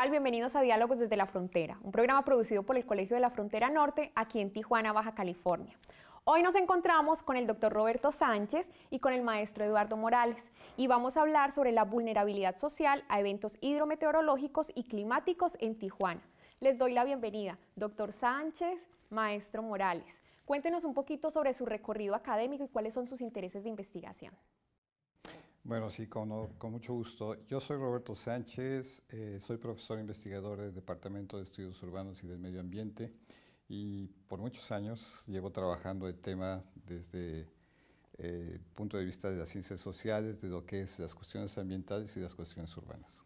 tal? Bienvenidos a Diálogos desde la Frontera, un programa producido por el Colegio de la Frontera Norte, aquí en Tijuana, Baja California. Hoy nos encontramos con el doctor Roberto Sánchez y con el maestro Eduardo Morales y vamos a hablar sobre la vulnerabilidad social a eventos hidrometeorológicos y climáticos en Tijuana. Les doy la bienvenida, doctor Sánchez, maestro Morales. Cuéntenos un poquito sobre su recorrido académico y cuáles son sus intereses de investigación. Bueno, sí, con mucho gusto. Yo soy Roberto Sánchez, soy profesor investigador del Departamento de Estudios Urbanos y del Medio Ambiente y por muchos años llevo trabajando el tema desde el punto de vista de las ciencias sociales, de lo que es las cuestiones ambientales y las cuestiones urbanas.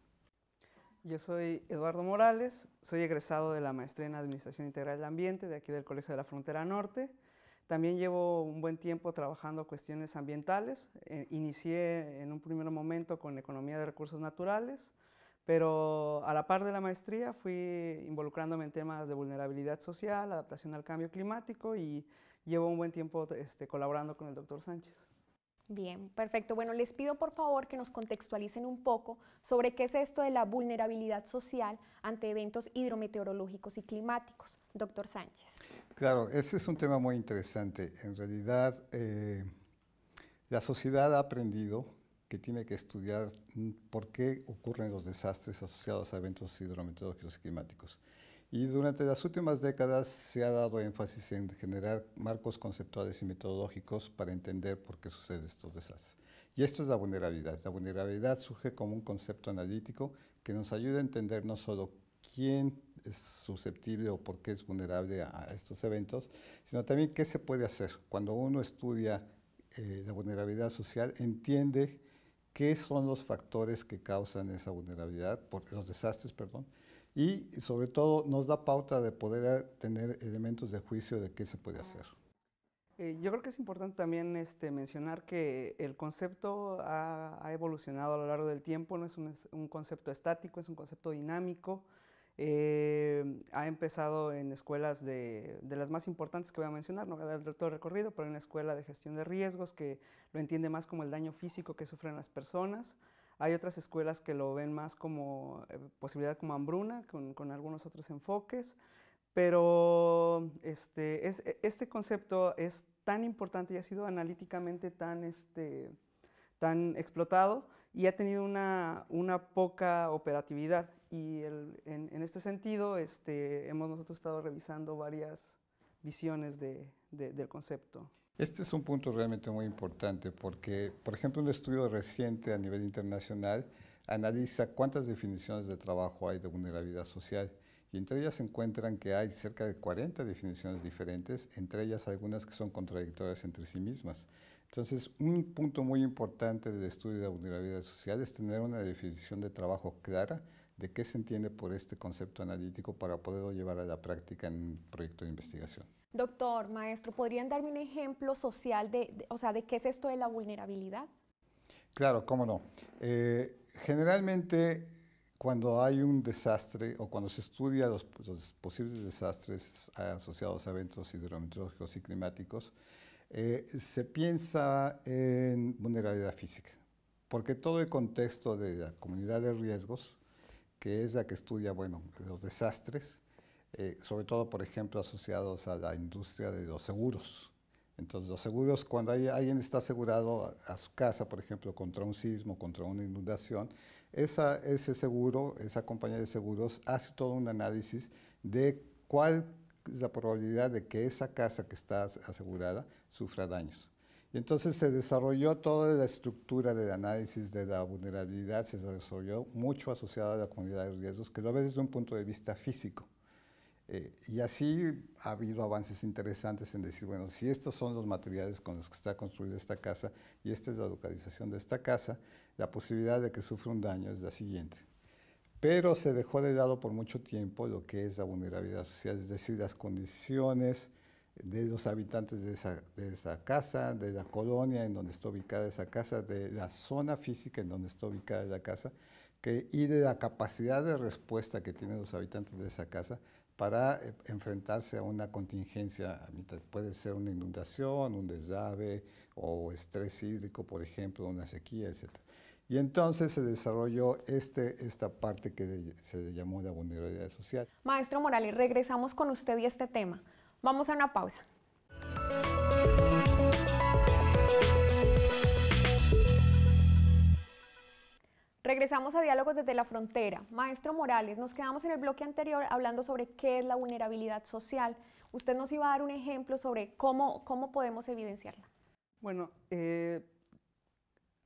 Yo soy Eduardo Morales, soy egresado de la maestría en Administración Integral del Ambiente de aquí del Colegio de la Frontera Norte. También llevo un buen tiempo trabajando cuestiones ambientales. Inicié en un primer momento con economía de recursos naturales, pero a la par de la maestría fui involucrándome en temas de vulnerabilidad social, adaptación al cambio climático y llevo un buen tiempo colaborando con el doctor Sánchez. Bien, perfecto. Bueno, les pido por favor que nos contextualicen un poco sobre qué es esto de la vulnerabilidad social ante eventos hidrometeorológicos y climáticos. Doctor Sánchez. Claro, ese es un tema muy interesante. En realidad, la sociedad ha aprendido que tiene que estudiar por qué ocurren los desastres asociados a eventos hidrometeorológicos y climáticos. Y durante las últimas décadas se ha dado énfasis en generar marcos conceptuales y metodológicos para entender por qué suceden estos desastres. Y esto es la vulnerabilidad. La vulnerabilidad surge como un concepto analítico que nos ayuda a entender no solo quién es susceptible o por qué es vulnerable a estos eventos, sino también qué se puede hacer. Cuando uno estudia la vulnerabilidad social, entiende qué son los factores que causan esa vulnerabilidad, los desastres, perdón, y sobre todo nos da pauta de poder tener elementos de juicio de qué se puede hacer. Yo creo que es importante también mencionar que el concepto ha evolucionado a lo largo del tiempo, no es un concepto estático, es un concepto dinámico. Ha empezado en escuelas de las más importantes que voy a mencionar, no voy a dar todo el recorrido, pero hay una escuela de gestión de riesgos que lo entiende más como el daño físico que sufren las personas. Hay otras escuelas que lo ven más como posibilidad como hambruna, con algunos otros enfoques. Pero este concepto es tan importante y ha sido analíticamente tan explotado y ha tenido una poca operatividad. Y en este sentido hemos nosotros estado revisando varias visiones del concepto. Este es un punto realmente muy importante porque, por ejemplo, un estudio reciente a nivel internacional analiza cuántas definiciones de trabajo hay de vulnerabilidad social. Y entre ellas se encuentran que hay cerca de 40 definiciones diferentes, entre ellas algunas que son contradictorias entre sí mismas. Entonces, un punto muy importante del estudio de la vulnerabilidad social es tener una definición de trabajo clara de qué se entiende por este concepto analítico para poderlo llevar a la práctica en un proyecto de investigación. Doctor, maestro, ¿podrían darme un ejemplo social de qué es esto de la vulnerabilidad? Claro, cómo no. Generalmente, cuando hay un desastre o cuando se estudia los posibles desastres asociados a eventos hidrometeorológicos y climáticos, se piensa en vulnerabilidad física, porque todo el contexto de la comunidad de riesgos, que es la que estudia, bueno, los desastres, sobre todo, por ejemplo, asociados a la industria de los seguros. Entonces, los seguros, cuando alguien está asegurado a su casa, por ejemplo, contra un sismo, contra una inundación, ese seguro, esa compañía de seguros hace todo un análisis de cuál es la probabilidad de que esa casa que está asegurada sufra daños. Y entonces se desarrolló toda la estructura del análisis de la vulnerabilidad, se desarrolló mucho asociada a la comunidad de riesgos, que lo ve desde un punto de vista físico. Y así ha habido avances interesantes en decir, bueno, si estos son los materiales con los que está construida esta casa y esta es la localización de esta casa, la posibilidad de que sufra un daño es la siguiente. Pero se dejó de lado por mucho tiempo lo que es la vulnerabilidad social, es decir, las condiciones de los habitantes de esa casa, de la colonia en donde está ubicada esa casa, de la zona física en donde está ubicada la casa, y de la capacidad de respuesta que tienen los habitantes de esa casa para enfrentarse a una contingencia. Puede ser una inundación, un deslave o estrés hídrico, por ejemplo, una sequía, etc. Y entonces se desarrolló esta parte que se llamó la vulnerabilidad social. Maestro Morales, regresamos con usted y este tema. Vamos a una pausa. Regresamos a Diálogos desde la Frontera. Maestro Morales, nos quedamos en el bloque anterior hablando sobre qué es la vulnerabilidad social. Usted nos iba a dar un ejemplo sobre cómo podemos evidenciarla. Bueno,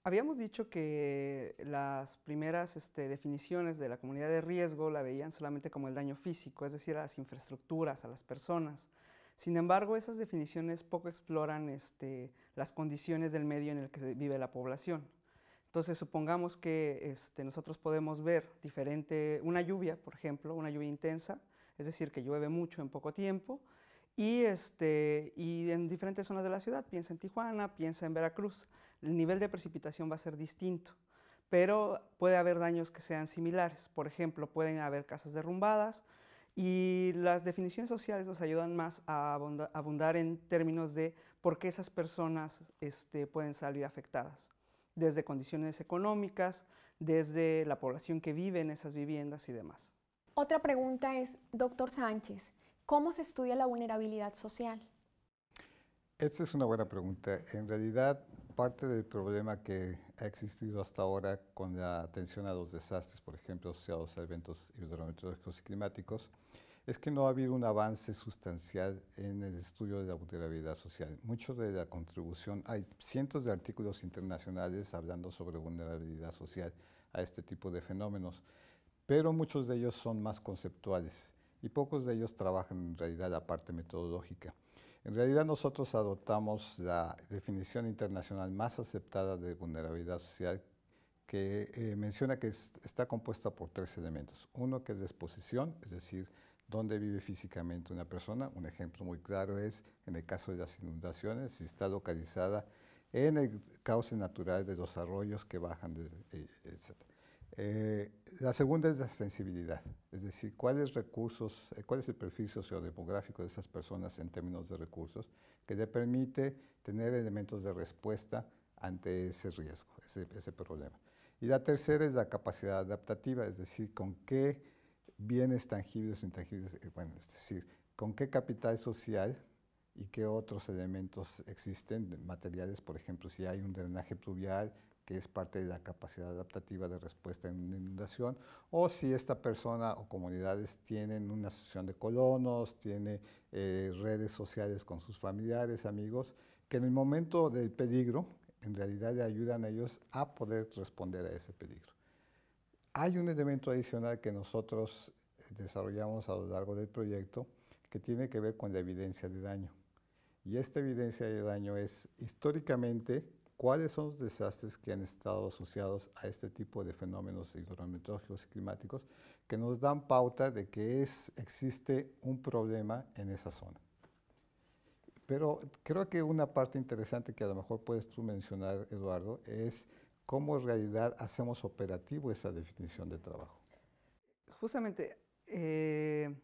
habíamos dicho que las primeras definiciones de la comunidad de riesgo la veían solamente como el daño físico, es decir, a las infraestructuras, a las personas. Sin embargo, esas definiciones poco exploran las condiciones del medio en el que vive la población. Entonces, supongamos que nosotros podemos ver una lluvia, por ejemplo, una lluvia intensa, es decir, que llueve mucho en poco tiempo, y en diferentes zonas de la ciudad, piensa en Tijuana, piensa en Veracruz. El nivel de precipitación va a ser distinto, pero puede haber daños que sean similares. Por ejemplo, pueden haber casas derrumbadas, y las definiciones sociales nos ayudan más a abundar en términos de por qué esas personas pueden salir afectadas, desde condiciones económicas, desde la población que vive en esas viviendas y demás. Otra pregunta es, doctor Sánchez, ¿cómo se estudia la vulnerabilidad social? Esta es una buena pregunta. En realidad, parte del problema que ha existido hasta ahora con la atención a los desastres, por ejemplo, asociados a eventos hidrometeorológicos y climáticos, es que no ha habido un avance sustancial en el estudio de la vulnerabilidad social. Mucho de la contribución, hay cientos de artículos internacionales hablando sobre vulnerabilidad social a este tipo de fenómenos, pero muchos de ellos son más conceptuales y pocos de ellos trabajan en realidad la parte metodológica. En realidad nosotros adoptamos la definición internacional más aceptada de vulnerabilidad social, que menciona que está compuesta por 3 elementos. Uno que es disposición, es decir, dónde vive físicamente una persona. Un ejemplo muy claro es, en el caso de las inundaciones, si está localizada en el cauce natural de los arroyos que bajan, etc. La segunda es la sensibilidad, es decir, cuál es el perfil sociodemográfico de esas personas en términos de recursos que le permite tener elementos de respuesta ante ese riesgo, ese problema. Y la tercera es la capacidad adaptativa, es decir, con qué bienes tangibles o intangibles, es decir, con qué capital social y qué otros elementos existen, materiales, por ejemplo, si hay un drenaje pluvial, que es parte de la capacidad adaptativa de respuesta en una inundación, o si esta persona o comunidades tienen una asociación de colonos, tiene redes sociales con sus familiares, amigos, que en el momento del peligro, en realidad le ayudan a ellos a poder responder a ese peligro. Hay un elemento adicional que nosotros desarrollamos a lo largo del proyecto que tiene que ver con la evidencia de daño. Y esta evidencia de daño es, históricamente, cuáles son los desastres que han estado asociados a este tipo de fenómenos hidrometeorológicos y climáticos que nos dan pauta de que existe un problema en esa zona. Pero creo que una parte interesante que a lo mejor puedes tú mencionar, Eduardo, es cómo en realidad hacemos operativo esa definición de trabajo. Justamente, en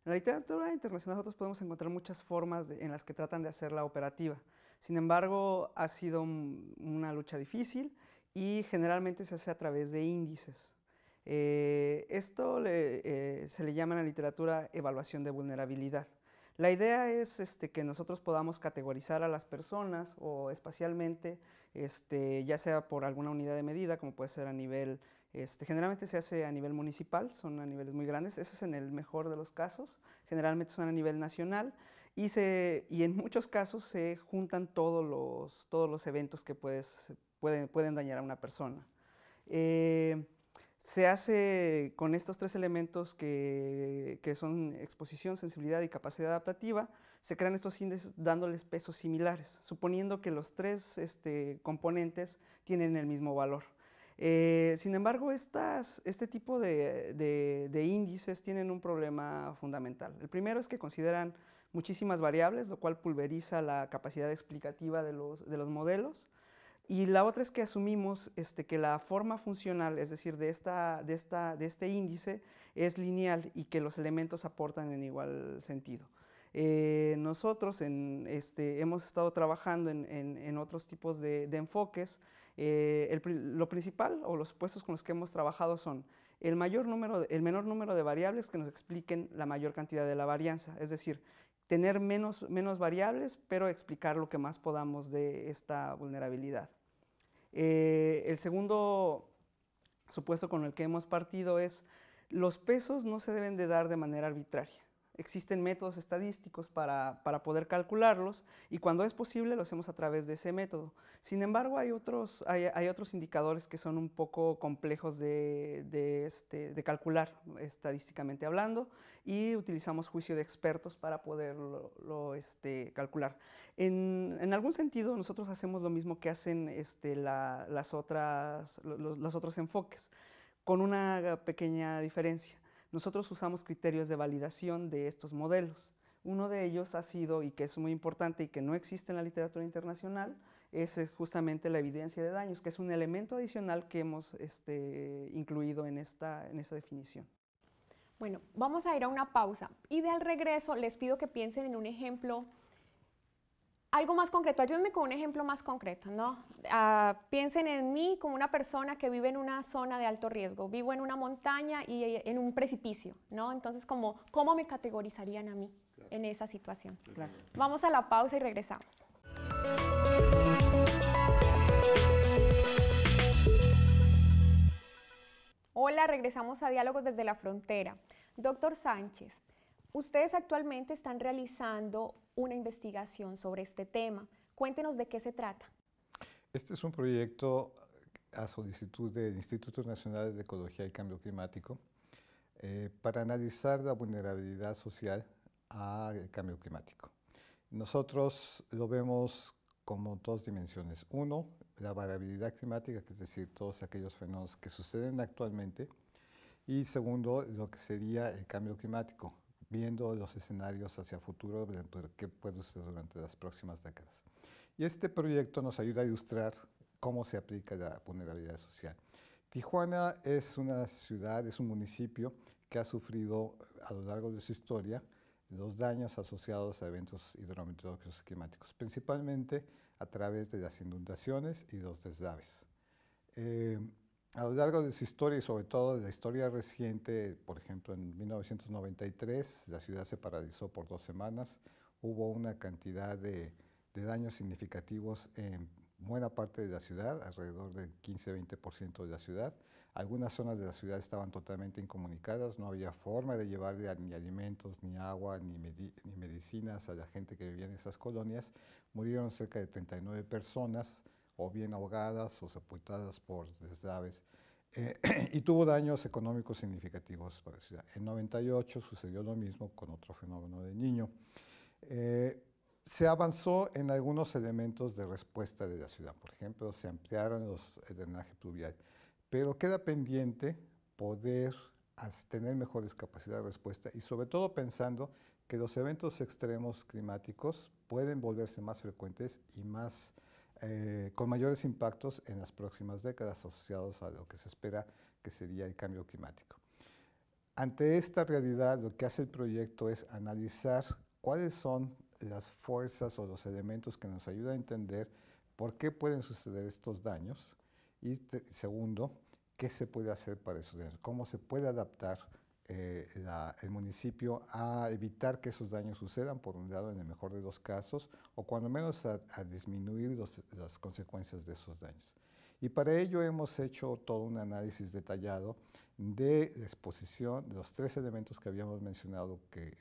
la literatura internacional nosotros podemos encontrar muchas formas en las que tratan de hacerla operativa. Sin embargo, ha sido una lucha difícil y generalmente se hace a través de índices. Esto se le llama en la literatura evaluación de vulnerabilidad. La idea es que nosotros podamos categorizar a las personas o espacialmente, ya sea por alguna unidad de medida, como puede ser a nivel, generalmente se hace a nivel municipal, son a niveles muy grandes, ese es en el mejor de los casos, generalmente son a nivel nacional, y en muchos casos se juntan todos los eventos que pueden dañar a una persona. Se hace con estos 3 elementos que son exposición, sensibilidad y capacidad adaptativa, se crean estos índices dándoles pesos similares, suponiendo que los 3 componentes tienen el mismo valor. Sin embargo, este tipo de índices tienen un problema fundamental. El primero es que consideran muchísimas variables, lo cual pulveriza la capacidad explicativa de los modelos. Y la otra es que asumimos que la forma funcional, es decir, de este índice, es lineal y que los elementos aportan en igual sentido. Nosotros hemos estado trabajando en otros tipos de enfoques Lo principal o los supuestos con los que hemos trabajado son el menor número de variables que nos expliquen la mayor cantidad de la varianza, es decir, tener menos variables, pero explicar lo que más podamos de esta vulnerabilidad. El segundo supuesto con el que hemos partido es los pesos no se deben de dar de manera arbitraria. Existen métodos estadísticos para poder calcularlos y cuando es posible lo hacemos a través de ese método. Sin embargo, hay otros indicadores que son un poco complejos de calcular estadísticamente hablando y utilizamos juicio de expertos para poderlo calcular. En algún sentido, nosotros hacemos lo mismo que hacen los otros enfoques, con una pequeña diferencia. Nosotros usamos criterios de validación de estos modelos. Uno de ellos ha sido, y que es muy importante y que no existe en la literatura internacional, es justamente la evidencia de daños, que es un elemento adicional que hemos incluido en esta definición. Bueno, vamos a ir a una pausa y al regreso les pido que piensen en un ejemplo, algo más concreto. Ayúdenme con un ejemplo más concreto, ¿no? Piensen en mí como una persona que vive en una zona de alto riesgo. Vivo en una montaña y en un precipicio, ¿no? Entonces, ¿cómo me categorizarían a mí en esa situación? Claro. Vamos a la pausa y regresamos. Hola, regresamos a Diálogos desde la Frontera. Doctor Sánchez, ustedes actualmente están realizando una investigación sobre este tema. Cuéntenos de qué se trata. Este es un proyecto a solicitud del Instituto Nacional de Ecología y Cambio Climático para analizar la vulnerabilidad social al cambio climático. Nosotros lo vemos como dos dimensiones. Uno, la variabilidad climática, que es decir, todos aquellos fenómenos que suceden actualmente. Y segundo, lo que sería el cambio climático, viendo los escenarios hacia futuro, qué puede suceder durante las próximas décadas. Y este proyecto nos ayuda a ilustrar cómo se aplica la vulnerabilidad social. Tijuana es una ciudad, es un municipio que ha sufrido a lo largo de su historia los daños asociados a eventos hidrometeorológicos y climáticos, principalmente a través de las inundaciones y los deslaves. A lo largo de su historia y sobre todo de la historia reciente, por ejemplo en 1993, la ciudad se paralizó por 2 semanas, hubo una cantidad de daños significativos en buena parte de la ciudad, alrededor del 15-20% de la ciudad. Algunas zonas de la ciudad estaban totalmente incomunicadas, no había forma de llevarle ni alimentos, ni agua, ni medicinas a la gente que vivía en esas colonias. Murieron cerca de 39 personas, o bien ahogadas o sepultadas por deslaves, y tuvo daños económicos significativos para la ciudad. En 98 sucedió lo mismo con otro fenómeno del Niño. Se avanzó en algunos elementos de respuesta de la ciudad. Por ejemplo, se ampliaron el drenaje pluvial, pero queda pendiente poder tener mejores capacidades de respuesta y sobre todo pensando que los eventos extremos climáticos pueden volverse más frecuentes y con mayores impactos en las próximas décadas asociados a lo que se espera que sería el cambio climático. Ante esta realidad, lo que hace el proyecto es analizar cuáles son las fuerzas o los elementos que nos ayudan a entender por qué pueden suceder estos daños y segundo, qué se puede hacer para esos daños, cómo se puede adaptar el municipio a evitar que esos daños sucedan, por un lado, en el mejor de los casos, o cuando menos a disminuir las consecuencias de esos daños. Y para ello hemos hecho todo un análisis detallado de la exposición de los 3 elementos que habíamos mencionado que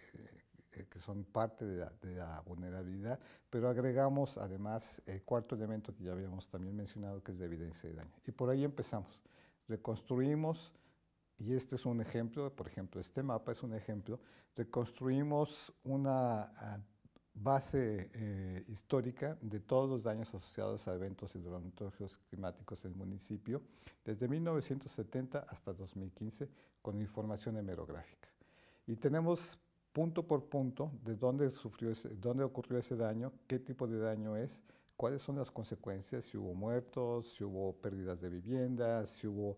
son parte de la vulnerabilidad, pero agregamos además el 4º elemento que ya habíamos también mencionado, que es la evidencia de daño. Y por ahí empezamos. Reconstruimos, y este es un ejemplo, por ejemplo, este mapa es un ejemplo, reconstruimos una base histórica de todos los daños asociados a eventos hidrometeorológicos climáticos en el municipio, desde 1970 hasta 2015, con información hemerográfica. Y tenemos punto por punto de dónde ocurrió ese daño, qué tipo de daño es, cuáles son las consecuencias, si hubo muertos, si hubo pérdidas de viviendas, si hubo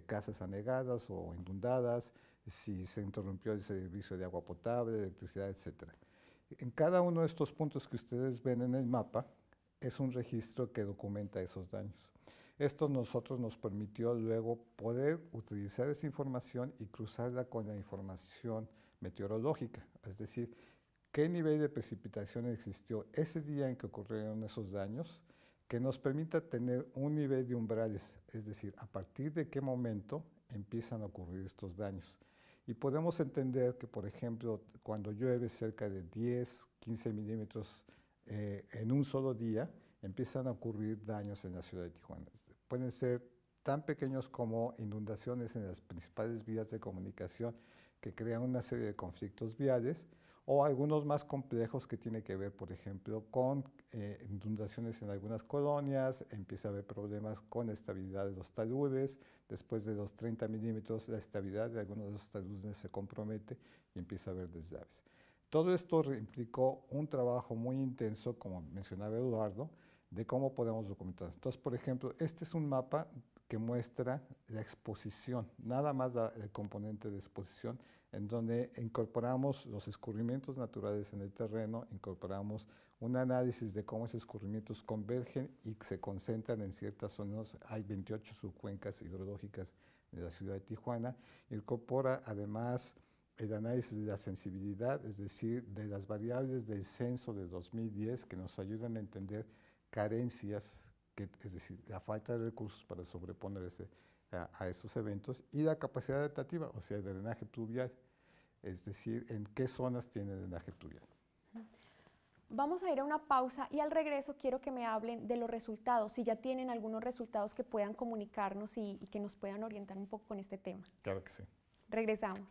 casas anegadas o inundadas, si se interrumpió el servicio de agua potable, electricidad, etc. En cada uno de estos puntos que ustedes ven en el mapa es un registro que documenta esos daños. Esto nosotros nos permitió luego poder utilizar esa información y cruzarla con la información meteorológica, es decir, qué nivel de precipitación existió ese día en que ocurrieron esos daños, que nos permita tener un nivel de umbrales, es decir, a partir de qué momento empiezan a ocurrir estos daños. Y podemos entender que, por ejemplo, cuando llueve cerca de 10, 15 milímetros en un solo día, empiezan a ocurrir daños en la ciudad de Tijuana. Pueden ser tan pequeños como inundaciones en las principales vías de comunicación que crean una serie de conflictos viales, o algunos más complejos que tienen que ver, por ejemplo, con inundaciones en algunas colonias, empieza a haber problemas con la estabilidad de los taludes, después de los 30 milímetros la estabilidad de algunos de los taludes se compromete y empieza a haber deslaves. Todo esto implicó un trabajo muy intenso, como mencionaba Eduardo, de cómo podemos documentar. Entonces, por ejemplo, este es un mapa que muestra la exposición, nada más el componente de exposición, en donde incorporamos los escurrimientos naturales en el terreno, incorporamos un análisis de cómo esos escurrimientos convergen y se concentran en ciertas zonas. Hay 28 subcuencas hidrológicas en la ciudad de Tijuana. Incorpora además el análisis de la sensibilidad, es decir, de las variables del censo de 2010 que nos ayudan a entender carencias, es decir, la falta de recursos para sobreponerse a estos eventos, y la capacidad adaptativa, o sea, el drenaje pluvial, es decir, en qué zonas tiene drenaje pluvial. Vamos a ir a una pausa y al regreso quiero que me hablen de los resultados, si ya tienen algunos resultados que puedan comunicarnos y que nos puedan orientar un poco con este tema. Claro que sí. Regresamos.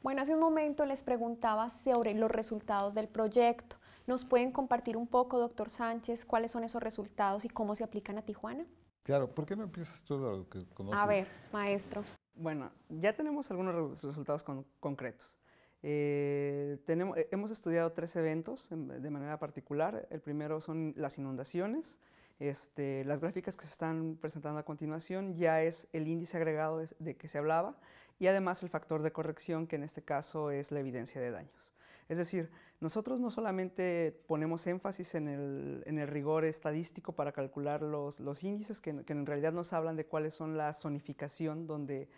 Bueno, hace un momento les preguntaba sobre los resultados del proyecto. ¿Nos pueden compartir un poco, doctor Sánchez, cuáles son esos resultados y cómo se aplican a Tijuana? Claro, ¿por qué no empiezas tú, de lo que conoces? A ver, maestro. Bueno, ya tenemos algunos resultados concretos. Hemos estudiado 3 eventos de manera particular. El primero son las inundaciones. Las gráficas que se están presentando a continuación ya es el índice agregado de que se hablaba, y además el factor de corrección, que en este caso es la evidencia de daños. Es decir, nosotros no solamente ponemos énfasis en el rigor estadístico para calcular los índices, que en realidad nos hablan de cuáles son la zonificación donde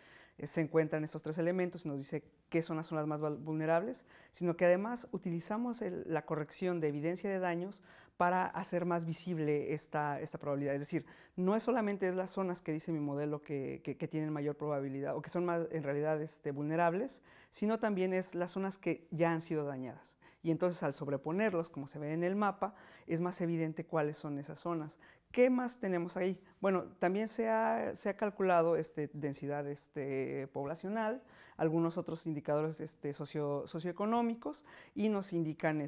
se encuentran estos 3 elementos y nos dice qué zonas son las más vulnerables, sino que además utilizamos la corrección de evidencia de daños para hacer más visible esta probabilidad. Es decir, no es solamente las zonas que dice mi modelo que tienen mayor probabilidad o que son más en realidad vulnerables, sino también es las zonas que ya han sido dañadas. Y entonces al sobreponerlos, como se ve en el mapa, es más evidente cuáles son esas zonas. ¿Qué más tenemos ahí? Bueno, también se ha calculado densidad poblacional, algunos otros indicadores socioeconómicos, y nos indican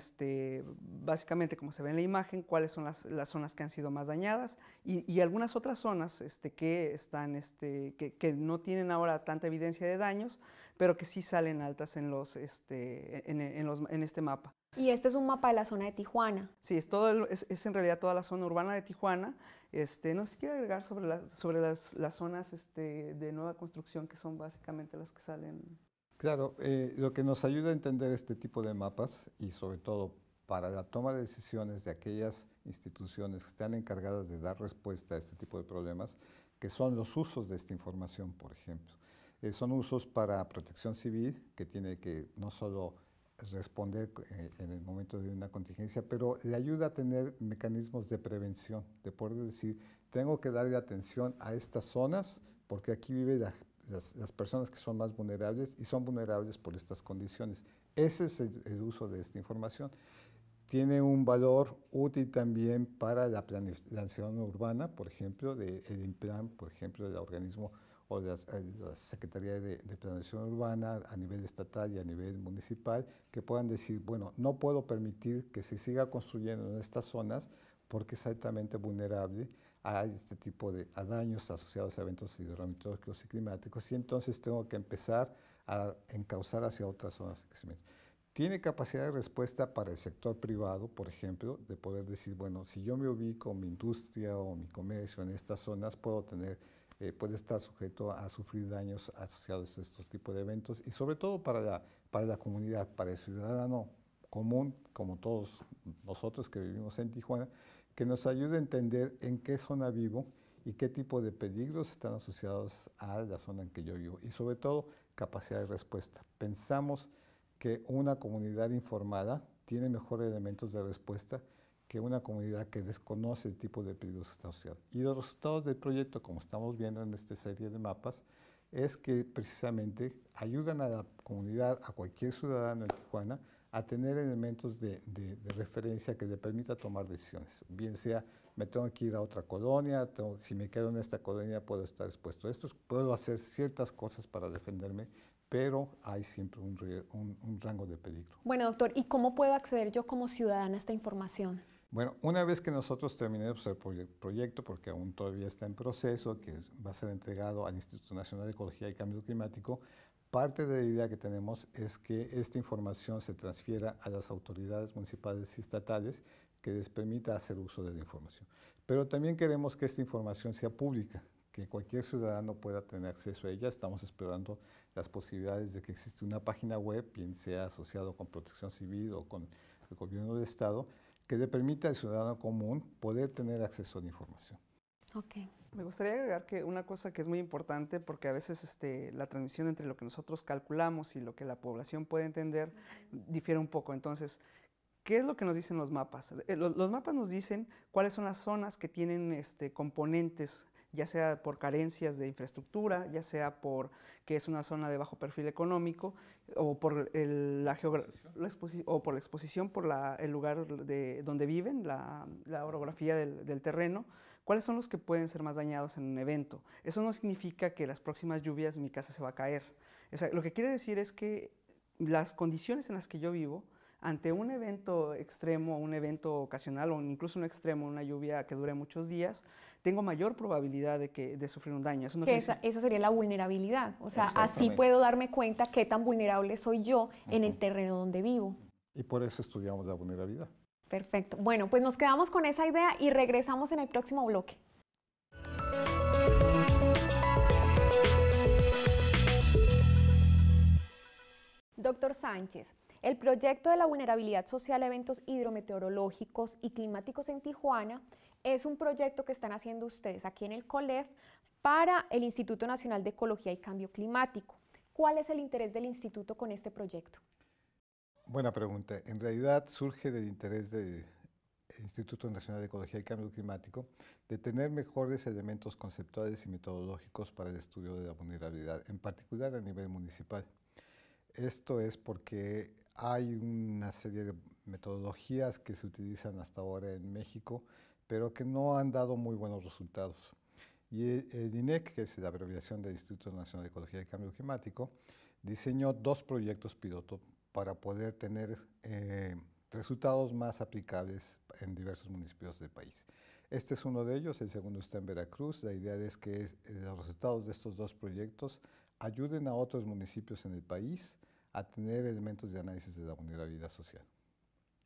básicamente, como se ve en la imagen, cuáles son las zonas que han sido más dañadas, y algunas otras zonas que no tienen ahora tanta evidencia de daños, pero que sí salen altas en este mapa. Y este es un mapa de la zona de Tijuana. Sí, es en realidad toda la zona urbana de Tijuana. No sé si quiero agregar sobre las zonas de nueva construcción, que son básicamente las que salen. Claro, lo que nos ayuda a entender este tipo de mapas, y sobre todo para la toma de decisiones de aquellas instituciones que están encargadas de dar respuesta a este tipo de problemas, que son los usos de esta información, por ejemplo. Son usos para protección civil, que tiene que no solo responder en el momento de una contingencia, pero le ayuda a tener mecanismos de prevención, de poder decir, tengo que darle atención a estas zonas porque aquí viven las personas que son más vulnerables y son vulnerables por estas condiciones. Ese es el uso de esta información. Tiene un valor útil también para la planificación urbana, por ejemplo, del INPLAN, por ejemplo, del organismo o de la Secretaría de Planeación Urbana a nivel estatal y a nivel municipal, que puedan decir, bueno, no puedo permitir que se siga construyendo en estas zonas porque es altamente vulnerable a este tipo de daños asociados a eventos hidrometeorológicos y climáticos, y entonces tengo que empezar a encauzar hacia otras zonas de crecimiento. Tiene capacidad de respuesta para el sector privado, por ejemplo, de poder decir, bueno, si yo me ubico mi industria o mi comercio en estas zonas, puede estar sujeto a sufrir daños asociados a estos tipos de eventos, y sobre todo para la comunidad, para el ciudadano común, como todos nosotros que vivimos en Tijuana, que nos ayude a entender en qué zona vivo y qué tipo de peligros están asociados a la zona en que yo vivo y sobre todo capacidad de respuesta. Pensamos que una comunidad informada tiene mejores elementos de respuesta que una comunidad que desconoce el tipo de peligros que está asociado. Y los resultados del proyecto, como estamos viendo en esta serie de mapas, es que precisamente ayudan a la comunidad, a cualquier ciudadano en Tijuana, a tener elementos de referencia que le permita tomar decisiones. Bien sea, me tengo que ir a otra colonia, si me quedo en esta colonia puedo estar expuesto a esto, puedo hacer ciertas cosas para defenderme, pero hay siempre un rango de peligro. Bueno, doctor, ¿y cómo puedo acceder yo como ciudadana a esta información? Bueno, una vez que nosotros terminemos el proyecto, porque aún todavía está en proceso, que va a ser entregado al Instituto Nacional de Ecología y Cambio Climático, parte de la idea que tenemos es que esta información se transfiera a las autoridades municipales y estatales que les permita hacer uso de la información. Pero también queremos que esta información sea pública, que cualquier ciudadano pueda tener acceso a ella. Estamos explorando las posibilidades de que exista una página web, bien sea asociado con Protección Civil o con el gobierno del Estado, que le permita al ciudadano común poder tener acceso a la información. Okay. Me gustaría agregar que una cosa que es muy importante, porque a veces la transmisión entre lo que nosotros calculamos y lo que la población puede entender difiere un poco. Entonces, ¿qué es lo que nos dicen los mapas? Los mapas nos dicen cuáles son las zonas que tienen componentes, ya sea por carencias de infraestructura, ya sea por que es una zona de bajo perfil económico, o por la exposición por el lugar donde viven, la orografía del terreno. ¿Cuáles son los que pueden ser más dañados en un evento? Eso no significa que las próximas lluvias mi casa se va a caer. O sea, lo que quiere decir es que las condiciones en las que yo vivo, ante un evento extremo, un evento ocasional o incluso un extremo, una lluvia que dure muchos días, tengo mayor probabilidad de sufrir un daño. Eso no esa sería la vulnerabilidad. O sea, así puedo darme cuenta qué tan vulnerable soy yo en el terreno donde vivo. Y por eso estudiamos la vulnerabilidad. Perfecto. Bueno, pues nos quedamos con esa idea y regresamos en el próximo bloque. Doctor Sánchez, el proyecto de la vulnerabilidad social a eventos hidrometeorológicos y climáticos en Tijuana es un proyecto que están haciendo ustedes aquí en el COLEF para el Instituto Nacional de Ecología y Cambio Climático. ¿Cuál es el interés del instituto con este proyecto? Buena pregunta. En realidad surge del interés del Instituto Nacional de Ecología y Cambio Climático de tener mejores elementos conceptuales y metodológicos para el estudio de la vulnerabilidad, en particular a nivel municipal. Esto es porque hay una serie de metodologías que se utilizan hasta ahora en México, pero que no han dado muy buenos resultados. Y el INEC, que es la abreviación del Instituto Nacional de Ecología y Cambio Climático, diseñó 2 proyectos piloto para poder tener resultados más aplicables en diversos municipios del país. Este es uno de ellos, el segundo está en Veracruz. La idea es que los resultados de estos 2 proyectos ayuden a otros municipios en el país a tener elementos de análisis de la vulnerabilidad social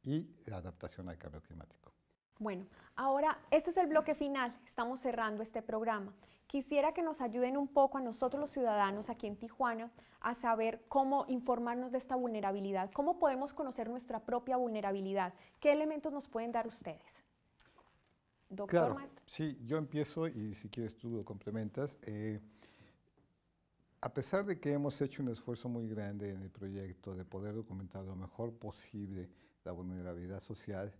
y la adaptación al cambio climático. Bueno, ahora este es el bloque final, estamos cerrando este programa. Quisiera que nos ayuden un poco a nosotros los ciudadanos aquí en Tijuana a saber cómo informarnos de esta vulnerabilidad, cómo podemos conocer nuestra propia vulnerabilidad, qué elementos nos pueden dar ustedes. Doctor, claro, maestro. Sí, yo empiezo y si quieres tú lo complementas. A pesar de que hemos hecho un esfuerzo muy grande en el proyecto de poder documentar lo mejor posible la vulnerabilidad social,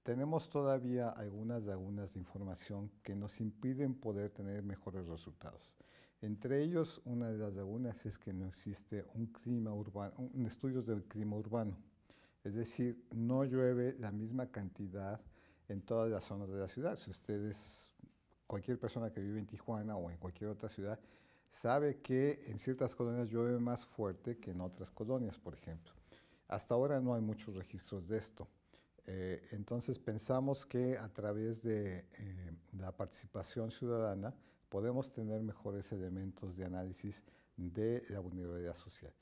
tenemos todavía algunas lagunas de información que nos impiden poder tener mejores resultados. Entre ellos, una de las lagunas es que no existe un clima urbano, estudios del clima urbano. Es decir, no llueve la misma cantidad en todas las zonas de la ciudad. Si ustedes, cualquier persona que vive en Tijuana o en cualquier otra ciudad, sabe que en ciertas colonias llueve más fuerte que en otras colonias, por ejemplo. Hasta ahora no hay muchos registros de esto. Entonces pensamos que a través de la participación ciudadana podemos tener mejores elementos de análisis de la vulnerabilidad social.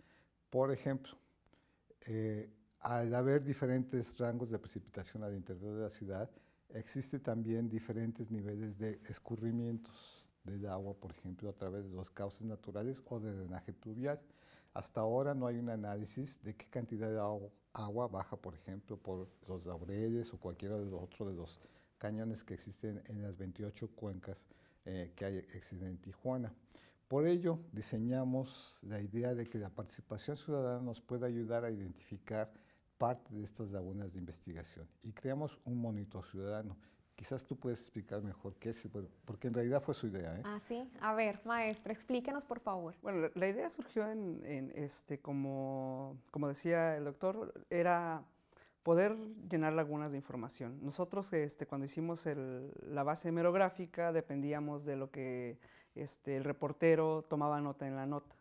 Por ejemplo, al haber diferentes rangos de precipitación al interior de la ciudad, existe también diferentes niveles de escurrimientos del agua, por ejemplo, a través de los cauces naturales o de drenaje pluvial. Hasta ahora no hay un análisis de qué cantidad de agua baja, por ejemplo, por los Laureles o cualquiera de los otros de los cañones que existen en las 28 cuencas existen en Tijuana. Por ello, diseñamos la idea de que la participación ciudadana nos pueda ayudar a identificar parte de estas lagunas de investigación y creamos un monitor ciudadano. Quizás tú puedes explicar mejor qué es, porque en realidad fue su idea. Ah, sí. A ver, maestra, explíquenos, por favor. Bueno, la idea surgió como decía el doctor, era poder llenar lagunas de información. Nosotros cuando hicimos la base hemerográfica dependíamos de lo que el reportero tomaba nota en la nota.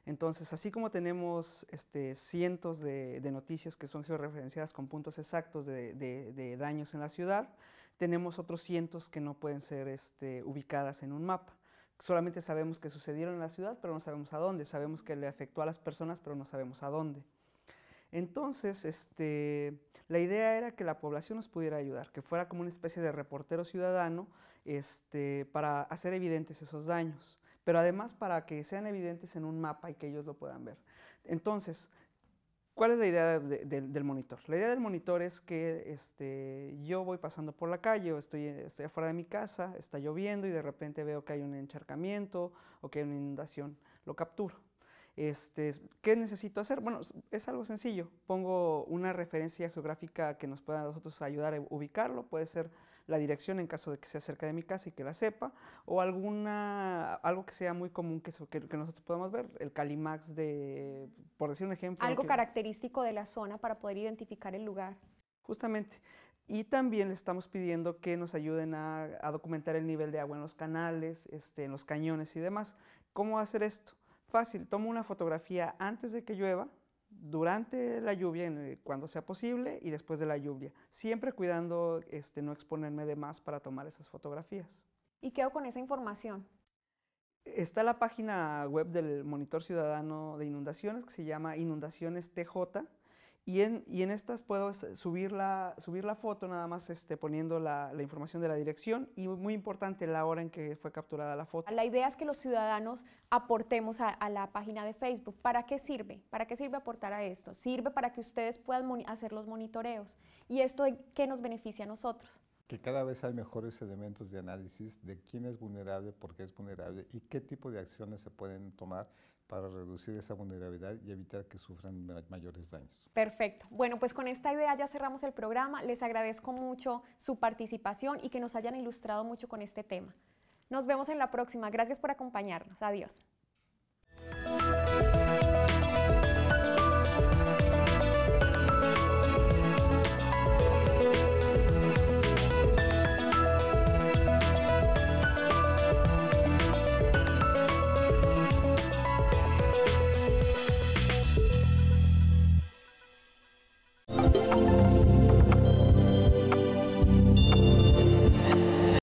Entonces, así como tenemos cientos de noticias que son georreferenciadas con puntos exactos de daños en la ciudad, tenemos otros cientos que no pueden ser ubicadas en un mapa. Solamente sabemos que sucedieron en la ciudad, pero no sabemos a dónde. Sabemos que le afectó a las personas, pero no sabemos a dónde. Entonces, la idea era que la población nos pudiera ayudar, que fuera como una especie de reportero ciudadano para hacer evidentes esos daños, pero además para que sean evidentes en un mapa y que ellos lo puedan ver. Entonces, ¿cuál es la idea del monitor? La idea del monitor es que yo voy pasando por la calle o estoy afuera de mi casa, está lloviendo y de repente veo que hay un encharcamiento o que hay una inundación, lo capturo. ¿Qué necesito hacer? Bueno, es algo sencillo. Pongo una referencia geográfica que nos pueda a nosotros ayudar a ubicarlo. Puede ser la dirección en caso de que sea cerca de mi casa y que la sepa, o algo que sea muy común que nosotros podamos ver, el Calimax por decir un ejemplo. Algo característico de la zona para poder identificar el lugar. Justamente. Y también le estamos pidiendo que nos ayuden a documentar el nivel de agua en los canales, en los cañones y demás. ¿Cómo hacer esto? Fácil, tomo una fotografía antes de que llueva, durante la lluvia, cuando sea posible, y después de la lluvia. Siempre cuidando no exponerme de más para tomar esas fotografías. ¿Y quedo con esa información? Está la página web del Monitor Ciudadano de Inundaciones, que se llama Inundaciones TJ, y en estas puedo subir la foto nada más poniendo la información de la dirección y muy importante la hora en que fue capturada la foto. La idea es que los ciudadanos aportemos a la página de Facebook. ¿Para qué sirve? ¿Para qué sirve aportar a esto? Sirve para que ustedes puedan hacer los monitoreos. ¿Y esto qué nos beneficia a nosotros? Que cada vez hay mejores elementos de análisis de quién es vulnerable, por qué es vulnerable y qué tipo de acciones se pueden tomar para reducir esa vulnerabilidad y evitar que sufran mayores daños. Perfecto. Bueno, pues con esta idea ya cerramos el programa. Les agradezco mucho su participación y que nos hayan ilustrado mucho con este tema. Nos vemos en la próxima. Gracias por acompañarnos. Adiós.